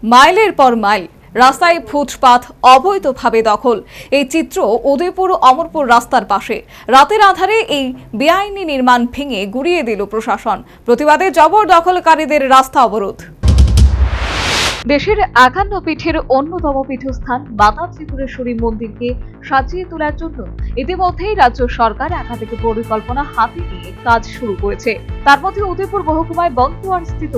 মাইলের পর মাইল রাস্তায় ফুটপাত অবৈধভাবে দখল। এই চিত্র উদয়পুর অমরপুর রাস্তার পাশে। রাতের আধারে এই বেআইনি নির্মাণ ভেঙে গুড়িয়ে দিল প্রশাসন। প্রতিবাদে জবরদখলকারীদের রাস্তা অবরোধ। দেশের ৫১ পীঠের অন্যতম পীঠস্থান মাতা ত্রিপুরেশ্বরী মন্দিরকে সাজিয়ে তোলার জন্য ইতিমধ্যেই রাজ্য সরকার একাধিক পরিকল্পনা হাতে নিয়ে কাজ শুরু করেছে। তার মধ্যে উদয়পুর মহকুমায় বন্তোয়ার স্থিত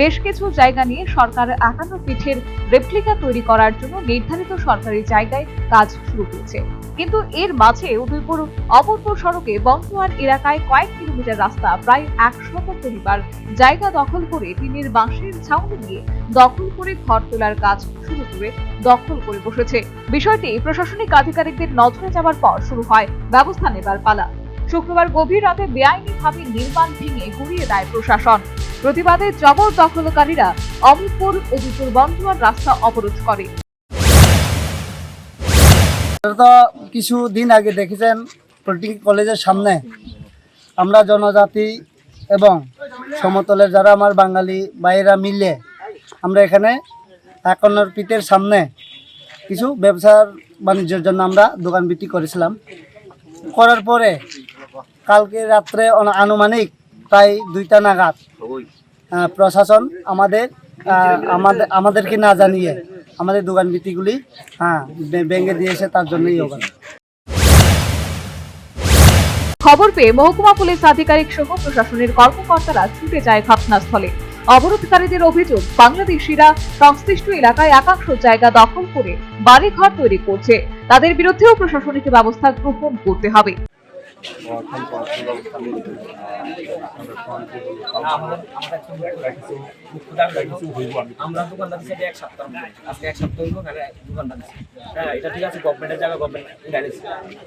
বেশ কিছু জায়গা নিয়ে সরকার ৫১ পীঠের রেপ্লিকা তৈরি করার জন্য নির্ধারিত সরকারি জায়গায় কাজ শুরু করেছে। কিন্তু এর মাঝে উদয়পুর অমরপুর সড়কে বন্তোয়ার এলাকায় কয়েক কিলোমিটার রাস্তা প্রায় ১০০ পরিবার জায়গা দখল করে টিনের বাঁশের ছাউনি দিয়ে দখল করে ঘর তোলার কাজ শুরু করে দখল করে বসেছে। বিষয়টি প্রশাসনিক আধিকারিকদের নজরে যাওয়ার পর শুরু হয় ব্যবস্থা নেবার পালা। শুক্রবার গভীর রাতে বেআইনিভাবে নির্মাণ ভেঙে গুড়িয়ে দেয় প্রশাসন। প্রতিবাদে জবরদখলকারীরা অমরপুর উদয়পুর বন্তোয়ার রাস্তা অবরোধ করে। কিছু দিন আগে দেখেছেন পলিটেকনিক কলেজের সামনে আমরা জনজাতি এবং সমতলের যারা আমার বাঙালি ভাইয়েরা মিলে আমরা এখানে ৫১ পীঠের সামনে কিছু ব্যবসার বাণিজ্যের জন্য আমরা দোকান বিক্রি করেছিলাম। করার পরে কালকে রাত্রে আনুমানিক প্রায় ২টা নাগাদ প্রশাসন আমাদেরকে না জানিয়ে আমাদের দোকান বিক্রিগুলি ভেঙে দিয়েছে। তার জন্যই হবে। খবর পেয়ে মহকুমা পুলিশ আধিকারিক সহ প্রশাসনের কর্মকর্তারা ছুটে যায় ঘটনাস্থলে। অবরোধকারীদের অভিযোগ, বাংলাদেশিরা সংশ্লিষ্ট এলাকায় একাংশ জায়গা দখল করে বাড়িঘর তৈরি করছে। তাদের বিরুদ্ধেও প্রশাসনিক ব্যবস্থা গ্রহণ করতে হবে। আমরা দোকানটা দিচ্ছি এক সপ্তাহ, আজকে এক সপ্তাহ হইব দোকানটা দিচ্ছি। হ্যাঁ, এটা ঠিক আছে, গভর্নমেন্টের জায়গা গভর্নমেন্ট জানিয়েছে।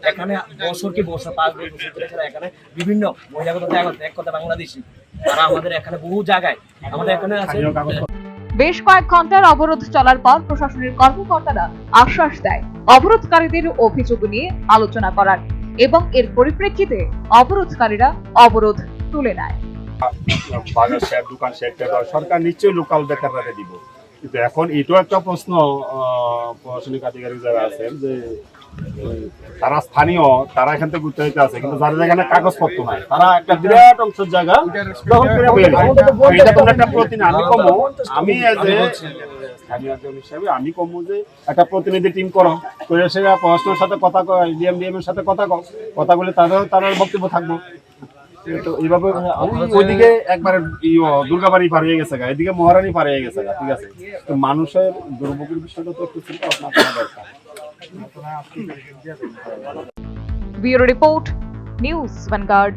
এখানে বছর কি বছর ৫ বছর ধরে এখানে বিভিন্ন মহিলাগত জায়গা, এক কথা বাংলাদেশি, তারা আমাদের এখানে বহু জায়গায় আমাদের এখানে আছে। বেশ কয়েক ঘন্টার অবরোধ চলার পর প্রশাসনের কর্মকর্তারা আশ্বাস দেয় অবরোধকারীদের অভিযোগ নিয়ে আলোচনা করার এবং এর পরিপ্রেক্ষিতে অবরোধকারীরা অবরোধ তুলে নেয়। বাজার শেয়ার, দোকান শেয়ার সরকার নিশ্চয়ই লোকাল বেকাররা দিব, কিন্তু এখন এটাও একটা প্রশ্ন প্রশাসনিক আধিকারিক যারা আছেন যে তারা স্থানীয়, তারা এখান থেকে উচ্চারিত আছে, কিন্তু যাদের এখানে কাগজপত্র নাই তারা একটা বিরাট অংশের জায়গা দখল করে বলে এটা তোমরা একটা প্রতিনিধি আমি কমো, আমি স্থানীয় একজন হিসাবে আমি কমো যে একটা প্রতিনিধি টিম করো করে সে প্রশাসনের সাথে কথা কয়, ডিএম এর সাথে কথা বলে তাদের বক্তব্য থাকবো। তো এইভাবে ওইদিকে একবারে দুর্গাবাড়ি পার হয়ে গেছে, এদিকে মহারানী পার হয়ে গেছে। ঠিক আছে, তো মানুষের দুর্ভোগের বিষয়টা তো একটু চিন্তা ভাবনা করা দরকার। Bureau report, news vanguard.